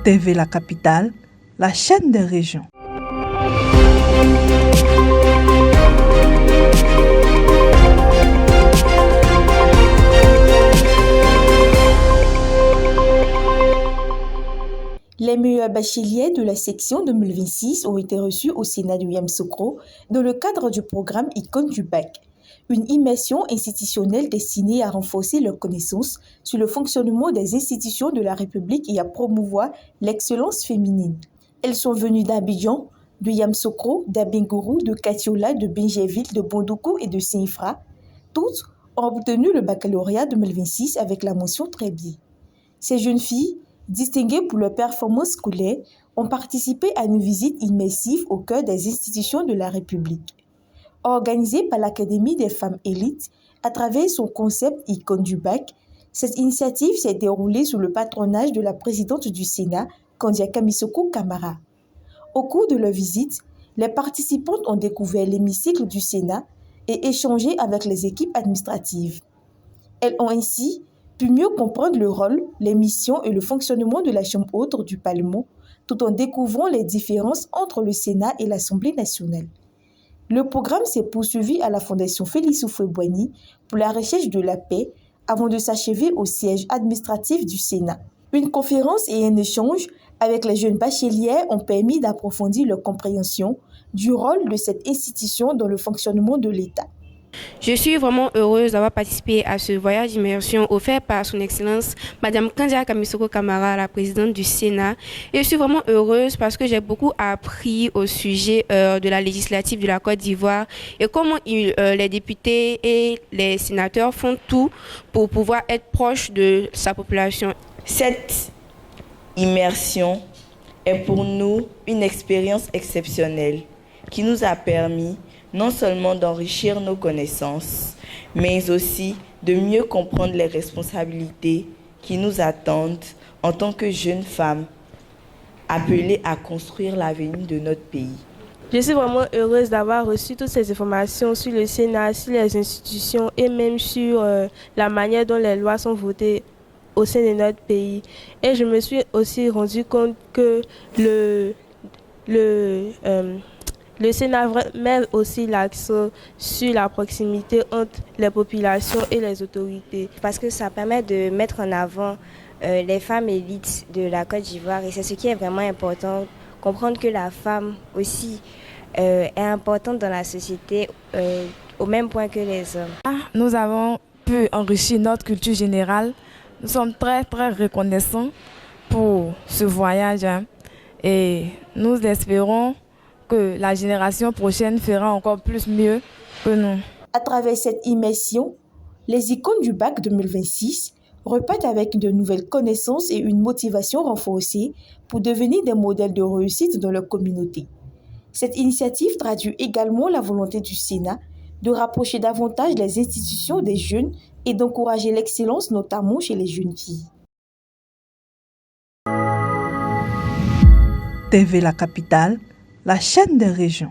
TV La Capitale, la chaîne des régions. Les meilleurs bacheliers de la section 2026 ont été reçus au Sénat de Yamoussoukro dans le cadre du programme Icône du bac, une immersion institutionnelle destinée à renforcer leurs connaissances sur le fonctionnement des institutions de la République et à promouvoir l'excellence féminine. Elles sont venues d'Abidjan, de Yamoussoukro, d'Abengourou, de Katiola, de Bingéville, de Bondoukou et de Saint-Ifra. Toutes ont obtenu le baccalauréat 2026 avec la mention très bien. Ces jeunes filles, distinguées pour leur performance scolaire, ont participé à une visite immersive au cœur des institutions de la République. Organisée par l'Académie des femmes élites à travers son concept Icône du bac, cette initiative s'est déroulée sous le patronage de la présidente du Sénat, Kandiaka Missoko Kamara. Au cours de leur visite, les participantes ont découvert l'hémicycle du Sénat et échangé avec les équipes administratives. Elles ont ainsi pu mieux comprendre le rôle, les missions et le fonctionnement de la Chambre haute du Parlement, tout en découvrant les différences entre le Sénat et l'Assemblée nationale. Le programme s'est poursuivi à la Fondation Félix Houphouët-Boigny pour la recherche de la paix avant de s'achever au siège administratif du Sénat. Une conférence et un échange avec les jeunes bachelières ont permis d'approfondir leur compréhension du rôle de cette institution dans le fonctionnement de l'État. Je suis vraiment heureuse d'avoir participé à ce voyage d'immersion offert par son Excellence Madame Kandiaka Missoko Kamara, la présidente du Sénat. Et je suis vraiment heureuse parce que j'ai beaucoup appris au sujet de la législative de la Côte d'Ivoire et comment les députés et les sénateurs font tout pour pouvoir être proches de sa population. Cette immersion est pour nous une expérience exceptionnelle qui nous a permis non seulement d'enrichir nos connaissances, mais aussi de mieux comprendre les responsabilités qui nous attendent en tant que jeunes femmes appelées à construire l'avenir de notre pays. Je suis vraiment heureuse d'avoir reçu toutes ces informations sur le Sénat, sur les institutions et même sur la manière dont les lois sont votées au sein de notre pays. Et je me suis aussi rendu compte que le Sénat met aussi l'accent sur la proximité entre les populations et les autorités. Parce que ça permet de mettre en avant les femmes élites de la Côte d'Ivoire et c'est ce qui est vraiment important, comprendre que la femme aussi est importante dans la société au même point que les hommes. Nous avons pu enrichir notre culture générale. Nous sommes très très reconnaissants pour ce voyage et nous espérons que la génération prochaine fera encore plus mieux que nous. À travers cette immersion, les icônes du bac 2026 repartent avec de nouvelles connaissances et une motivation renforcée pour devenir des modèles de réussite dans leur communauté. Cette initiative traduit également la volonté du Sénat de rapprocher davantage les institutions des jeunes et d'encourager l'excellence, notamment chez les jeunes filles. TV La Capitale, la chaîne des régions.